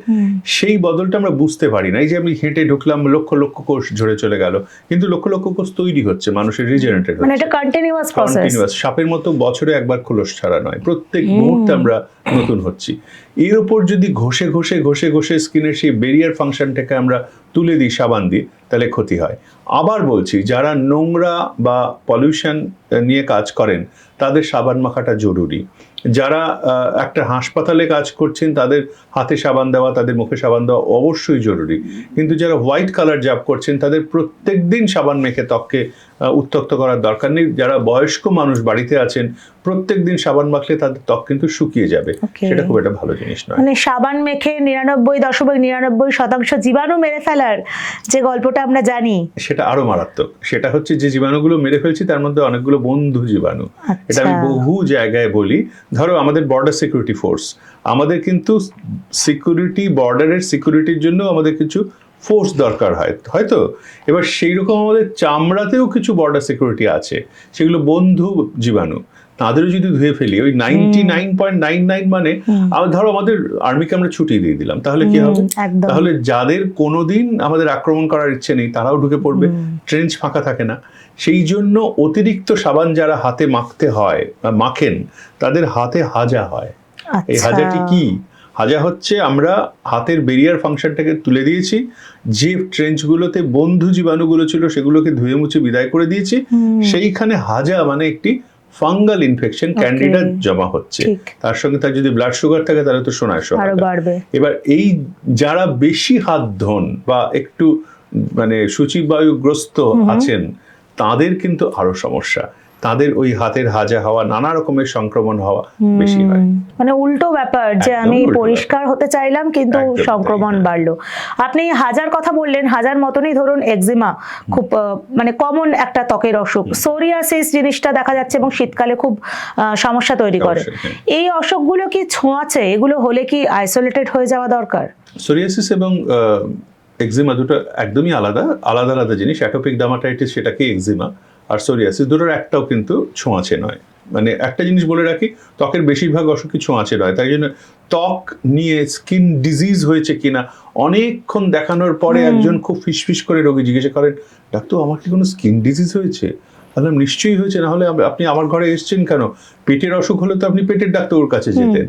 সেই বদলটা আমরা বুঝতে পারি না। এই যে আমি হেঁটে ঢুকলাম, লক্ষ লক্ষ কোষ ঝরে চলে গেল, কিন্তু লক্ষ লক্ষ কোষ তৈরি হচ্ছে, মানুষের রিজেনারেটেড হচ্ছে, মানে এটা কন্টিনিউয়াস প্রসেস। কন্টিনিউয়াস, সাপের মতো বছরে একবার খোলস ছাড়া নয়, প্রত্যেক মুহূর্তে আমরা নতুন হচ্ছি। এর উপর যদি ঘষে ঘষে ঘষে ঘষে স্কিনের সেই ব্যারিয়ার ফাংশনটাকে আমরা তুলে দিই সাবান দিয়ে, তাহলে ক্ষতি হয়। আবার বলছি, যারা নোংরা বা পলিউশন নিয়ে কাজ করেন তাদের সাবান মাখাটা জরুরি। যারা একটা হাসপাতালে কাজ করছেন তাদের হাতে সাবান দেওয়া, তাদের মুখে সাবান দেওয়া অবশ্যই জরুরি। কিন্তু যারা হোয়াইট কালার জব করছেন তাদের প্রত্যেক দিন সাবান মেখে ত্বককে উত্তপ্ত করার দরকার নেই। যারা বয়স্ক মানুষ বাড়িতে আছেন, প্রত্যেক দিন সাবান মাখলে তাদের ত্বক কিন্তু শুকিয়ে যাবে, সেটা খুব একটা ভালো জিনিস নয়। মানে সাবান মেখে 99.99% জীবাণু মেরে ফেলার যে গল্পটা আমরা জানি, সেটা আরো মারাত্মক। সেটা হচ্ছে যে জীবাণুগুলো মেরে ফেলছি তার মধ্যে অনেকগুলো বন্ধু জীবাণু। এটা আমি বহু জায়গায় বলি। ধরো আমাদের বর্ডার সিকিউরিটি ফোর্স, আমাদের কিন্তু সিকিউরিটি, বর্ডারের সিকিউরিটির জন্য আমাদের কিছু ফোর্স দরকার হয়, হয়তো। এবার সেই রকম আমাদের চামড়াতেও কিছু বর্ডার সিকিউরিটি আছে, সেগুলো বন্ধু জীবাণু। তাদেরও যদি ধুয়ে ফেলি, ওই 99.99 মানে ধরো আমাদের আর্মিকে আমরা ছুটি দিয়ে দিলাম, তাহলে কি হবে? তাহলে যাদের কোনোদিন আমাদের আক্রমণ করার ইচ্ছে নেই তারাও ঢুকে পড়বে, ট্রেঞ্চ ফাঁকা থাকে না। সেই জন্য অতিরিক্ত সাবান যারা হাতে মাখতে হয় বা মাখেন, তাদের হাতে হাজা হয়। এই হাজাটি কি? হাজা হচ্ছে আমরা হাতের বেরিয়ার ফাংশনটাকে তুলে দিয়েছি, যে ট্রেঞ্চগুলোতে বন্ধু জীবাণুগুলো ছিল সেগুলোকে ধুয়ে মুছে বিদায় করে দিয়েছি। সেইখানে হাজা মানে একটি ফাঙ্গাল ইনফেকশন, ক্যান্ডিডা জমা হচ্ছে। তার সঙ্গে তার যদি ব্লাড সুগার থাকে তাহলে তো সোনায় সোহাগা। এবার এই যারা বেশি হাত ধোন বা একটু মানে সূচিবায়ুগ্রস্ত আছেন, তাদের কিন্তু আরো সমস্যা। তাদের ওই হাতের হাজা হওয়া, নানা রকমের সংক্রমণ হওয়া বেশি হয়। মানে উল্টো ব্যাপার, যে আমি পরিষ্কার হতে চাইলাম কিন্তু সংক্রমণ বাড়লো। আপনি হাজার কথা বললেন, হাজার মতনই ধরুন এক্সিমা খুব মানে কমন একটা ত্বকের অসুখ। সোরিয়াসিস জিনিসটা দেখা যাচ্ছে এবং শীতকালে খুব সমস্যা তৈরি করে। এই অসুখগুলো কি ছোঁয়াচে? এগুলো হলে কি আইসোলেটেড হয়ে যাওয়া দরকার? সোরিয়াসিস এবং এক্সিমা দুটো একদমই আলাদা আলাদা আলাদা জিনিস। অ্যাটোপিক ডার্মাটাইটিস সেটাকে এক্সিমা, আর সোরিয়াসিস দুটোর একটাও কিন্তু ছোঁয়াচে নয়। মানে একটা জিনিস বলে রাখি, ত্বকের বেশিরভাগ অসুখই ছোঁয়াচে নয়। তাই জন্য ত্বক নিয়ে স্কিন ডিজিজ হয়েছে কিনা অনেকক্ষণ দেখানোর পরে একজন খুব ফিসফিস করে রোগী জিজ্ঞাসা করেন, ডাক্তার আমার কি কোনো স্কিন ডিজিজ হয়েছে? বললাম নিশ্চয়ই হয়েছে, না হলে আপনি আমার ঘরে এসেছেন কেন? পেটের অসুখ হলে তো আপনি পেটের ডাক্তারের কাছে যেতেন।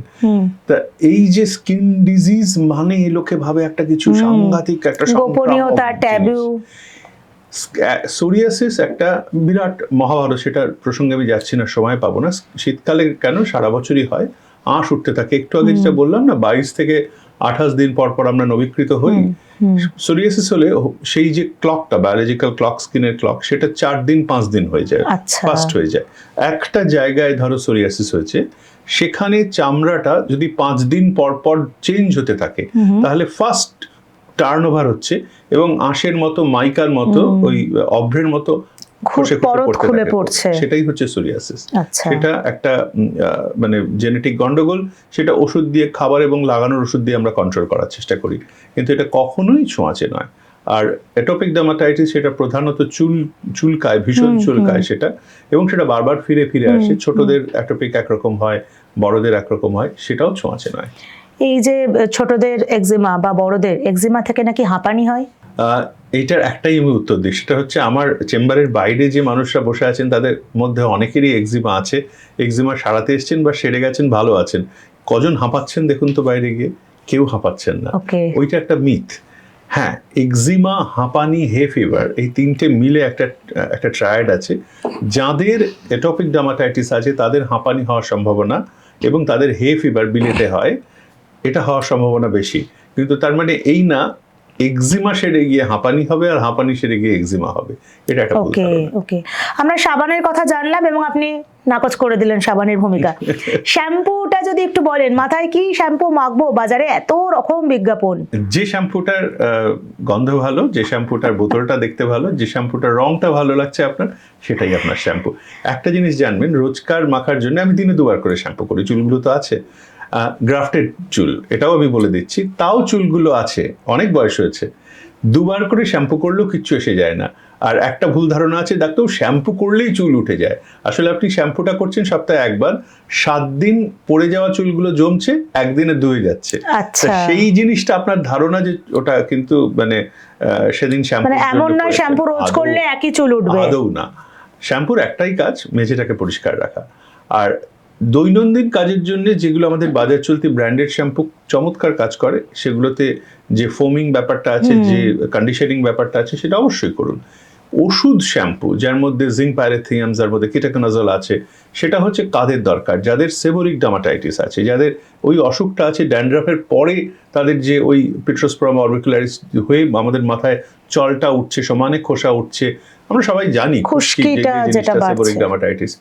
তা এই যে স্কিন ডিজিজ মানে লোকে ভাবে একটা কিছু সাংঘাতিক, একটা গোপনীয়তা, ট্যাবু। সোরিয়াসিস একটা বিরাট মহাভারত, সেটার প্রসঙ্গে আমি যাচ্ছি না, সময় পাবো না। শীতকালে কেন, সারা বছরই হয়, আঁশ উঠতে থাকে। একটু আগে যেটা বললাম না, 22 থেকে 28 দিন পর পর আমরা নবীকৃত হই। সোরিয়াসিস হলে সেই যে ক্লকটা, বায়োলজিক্যাল ক্লক, স্কিনের ক্লক, সেটা 4 দিন 5 দিন হয়ে যায়, ফাস্ট হয়ে যায়। একটা জায়গায় ধরো সোরিয়াসিস হয়েছে, সেখানে চামড়াটা যদি 5 দিন পর পর চেঞ্জ হতে থাকে, তাহলে ফার্স্ট টার্ন ওভার হচ্ছে এবং আঁশের মতো, মাইকার মতো, ওই অভ্রের মতো খুলে পড়ছে, সেটাই হচ্ছে সোরিয়াসিস। সেটা একটা মানে জেনেটিক গন্ডগোল। সেটা ওষুধ দিয়ে, খাবার এবং লাগানোর ওষুধ দিয়ে আমরা কন্ট্রোল করার চেষ্টা করি, কিন্তু এটা কখনোই ছোঁয়াচে নয়। আর অ্যাটোপিক ডার্মাটাইটিস সেটা প্রধানত চুলকায়, ভীষণ চুলকায় সেটা, এবং সেটা বারবার ফিরে ফিরে আসে। ছোটদের অ্যাটোপিক একরকম হয়, বড়দের একরকম হয়, সেটাও ছোঁয়াচে নয়। এই যে ছোটদের এক্সিমা বা বড়দের এক্সিমা থেকে নাকি হাঁপানি হয়, এইটার একটাই আমি উত্তর দিই, সেটা হচ্ছে আমার চেম্বারের বাইরে যে মানুষরা বসে আছেন তাদের মধ্যে অনেকেরই এক্সিমা আছে। এক্সিমা সারাতে এসছেন বা সেরে গেছেন, ভালো আছেন। কজন হাঁপাচ্ছেন দেখুন তো বাইরে গিয়ে? কেউ হাঁপাচ্ছেন না। ওইটা একটা মিথ। হ্যাঁ, এক্সিমা, হাঁপানি, হে ফিভার, এই তিনটে মিলে একটা ট্রায়াড আছে। যাদের অ্যাটোপিক ডার্মাটাইটিস আছে তাদের হাঁপানি হওয়ার সম্ভাবনা এবং তাদের হে ফিভার বিলেতে হয়, এটা হওয়ার সম্ভাবনা বেশি। কিন্তু তার মানে এই না এক্সিমা সেরে গিয়ে হাঁপানি হবে আর হাঁপানি সেরে গিয়ে এক্সিমা হবে, এটা একটা ভুল ধারণা। ওকে, আমরা সাবানের কথা জানলাম এবং আপনি নাকচ করে দিলেন সাবানের ভূমিকা। শ্যাম্পুটা যদি একটু বলেন, মাথায় কি শ্যাম্পু মাখবো, বাজারে এত রকম বিজ্ঞাপন। যে শ্যাম্পুটার গন্ধ ভালো, যে শ্যাম্পুটার বোতলটা দেখতে ভালো, যে শ্যাম্পুটার রংটা ভালো লাগছে আপনার, সেটাই আপনার শ্যাম্পু। একটা জিনিস জানবেন, রোজকার মাখার জন্য আমি দিনে 2বার করে শ্যাম্পু করি। চুলগুলো তো আছে গ্রাফটেড চুল, এটাও আমি বলে দিচ্ছি, তাও চুলগুলো আছে, অনেক বয়স হয়েছে, 2বার করে শ্যাম্পু করলেও কিচ্ছু এসে যায় না। আর একটা ভুল ধারণা আছে, ডাক্তার শ্যাম্পু করলেই চুল উঠে যায়। আসলে আপনি শ্যাম্পুটা করছেন সপ্তাহে 1বার, 7 দিন পড়ে যাওয়া চুলগুলো জমছে, একদিনে ধুয়ে যাচ্ছে। আচ্ছা, সেই জিনিসটা আপনার ধারণা যে ওটা কিন্তু মানে সেদিন শ্যাম্পু, মানে এমন নয় শ্যাম্পু রোজ করলে একই চুল উঠবে, আদৌ না। শ্যাম্পুর একটাই কাজ, মেঝেটাকে পরিষ্কার রাখা। আর দৈনন্দিন কাজের জন্য যেগুলো আমাদের বাজার চলতি ব্র্যান্ডেড শ্যাম্পু চমৎকার কাজ করে, সেগুলোতে যে ফোমিং ব্যাপারটা আছে, যে কন্ডিশনিং ব্যাপারটা আছে, সেটা অবশ্যই করুন। ওষুধ শ্যাম্পু যার মধ্যে জিঙ্ক পাইরেথিয়াম, যার মধ্যে কিটাকোনাজল আছে, সেটা হচ্ছে কাদের দরকার, যাদের সেবোরিক ডার্মাটাইটিস আছে, যাদের ওই অসুখটা আছে, ড্যান্ড্রাফের পরে তাদের যে ওই পিট্রোস্পোরাম অরবিকুলারিস হয়ে আমাদের মাথায় চলটা উঠছে, সমানে খোসা উঠছে, আমরা সবাই জানি খুশকিটা যেটা সেবোরিক ডার্মাটাইটিস,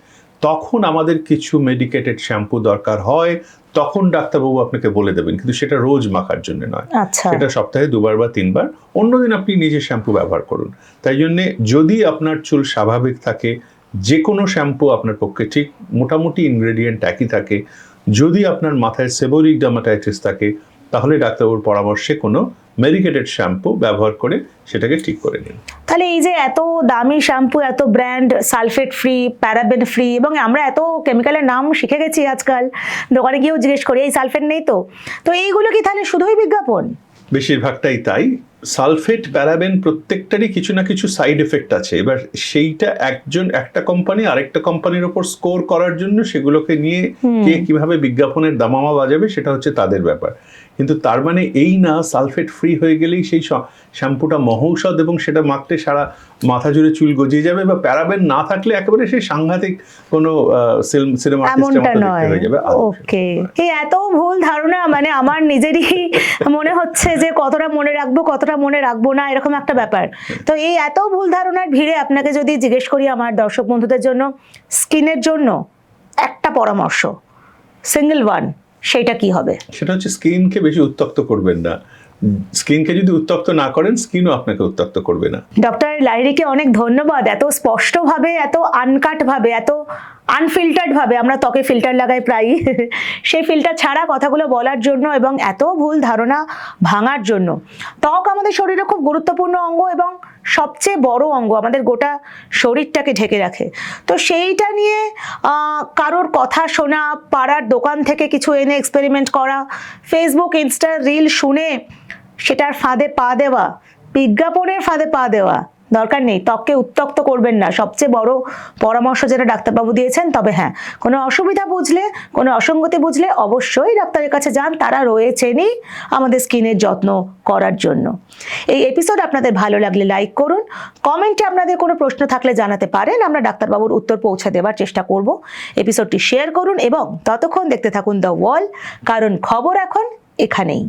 তখন আমাদের কিছু মেডিকেটেড শ্যাম্পু দরকার হয়, তখন ডাক্তারবাবু আপনাকে বলে দেবেন, কিন্তু সেটা রোজ মাখার জন্য নয়। আচ্ছা, সেটা সপ্তাহে 2বার বা 3বার, অন্যদিন আপনি নিজে শ্যাম্পু ব্যবহার করুন। তাই জন্যে যদি আপনার চুল স্বাভাবিক থাকে, যে কোনো শ্যাম্পু আপনার পক্ষে ঠিক, মোটামুটি ইনগ্রেডিয়েন্ট একই থাকে। যদি আপনার মাথায় সেবোরিক ডার্মাটাইটিস থাকে, তাহলে ডাক্তারবাবুর পরামর্শে কোনো মেডিকেটেড শ্যাম্পু ব্যবহার করে সেটাকে ঠিক করে নিন। তাহলে এই যে এত দামি শ্যাম্পু, এত brand, sulphate free, paraben free, এবং আমরা এত কেমিক্যালের নাম শিখে গেছি আজকাল, দোকানে গিয়েও জিজ্ঞেস করি এই সালফেট নেই তো, তো এইগুলো কি তাহলে শুধুই বিজ্ঞাপন? বেশিরভাগটাই তাই। সালফেট, প্যারাবেন প্রত্যেকটারই কিছু না কিছু সাইড এফেক্ট আছে। এবার সেইটা একটা কোম্পানি আরেকটা কোম্পানির ওপর স্কোর করার জন্য সেগুলোকে নিয়ে কে কিভাবে বিজ্ঞাপনের দামামা বাজাবে, সেটা হচ্ছে তাদের ব্যাপার। কিন্তু তার মানে এই না সালফেট ফ্রি হয়ে গেলেই সেই শ্যাম্পুটা মহৌষধ এবং সেটা মাখতে সারা মাথা জুড়ে চুল গজিয়ে যাবে, বা প্যারাবেন না থাকলে একেবারে সেই সাংঘাতিক কোনো সিনেমা এমনটা নয়। ওকে, এই এত ভুল ধারণা, মানে আমার নিজেরই মনে হচ্ছে যে কতটা মনে রাখবো, কতটা মনে রাখবো না, এরকম একটা ব্যাপার। তো এই এত ভুল ধারণার ভিড়ে আপনাকে যদি জিজ্ঞেস করি আমার দর্শক বন্ধুদের জন্য স্কিনের জন্য একটা পরামর্শ, সিঙ্গেল ওয়ান, সেটা কি হবে? সেটা হচ্ছে স্কিনকে বেশি উত্তক্ত করবেন না। স্কিনকে যদি উত্তক্ত না করেন, স্কিনও আপনাকে উত্তক্ত করবে না। ডক্টর লাহিড়ীকে অনেক ধন্যবাদ, এত স্পষ্টভাবে, এত আনকাট ভাবে, এত আনফিল্টার্ড ভাবে, আমরা ত্বকে ফিল্টার লাগাই প্রায়, সেই ফিল্টার ছাড়া কথাগুলো বলার জন্য এবং এত ভুল ধারণা ভাঙার জন্য। ত্বক আমাদের শরীরে খুব গুরুত্বপূর্ণ অঙ্গ এবং সবচেয়ে বড় অঙ্গ, আমাদের গোটা শরীরটাকে ঢেকে রাখে। তো সেইটা নিয়ে কারোর কথা শোনা, পাড়ার দোকান থেকে কিছু এনে এক্সপেরিমেন্ট করা, ফেসবুক ইনস্টা রিল শুনে সেটার ফাঁদে পা দেওয়া, বিজ্ঞাপনের ফাঁদে পা দেওয়া দরকার নেই। ত্বককে উত্তক্ত করবেন না, সবচেয়ে বড় পরামর্শ যেটা ডাক্তারবাবু দিয়েছেন। তবে হ্যাঁ, কোনো অসুবিধা বুঝলে, কোনো অসঙ্গতি বুঝলে অবশ্যই ডাক্তারের কাছে যান, তারা রয়েছেনই আমাদের স্কিনের যত্ন করার জন্য। এই এপিসোড আপনাদের ভালো লাগলে লাইক করুন, কমেন্টে আপনাদের কোনো প্রশ্ন থাকলে জানাতে পারেন, আমরা ডাক্তারবাবুর উত্তর পৌঁছে দেওয়ার চেষ্টা করব। এপিসোডটি শেয়ার করুন এবং ততক্ষণ দেখতে থাকুন দ্য ওয়াল, কারণ খবর এখন এখানেই।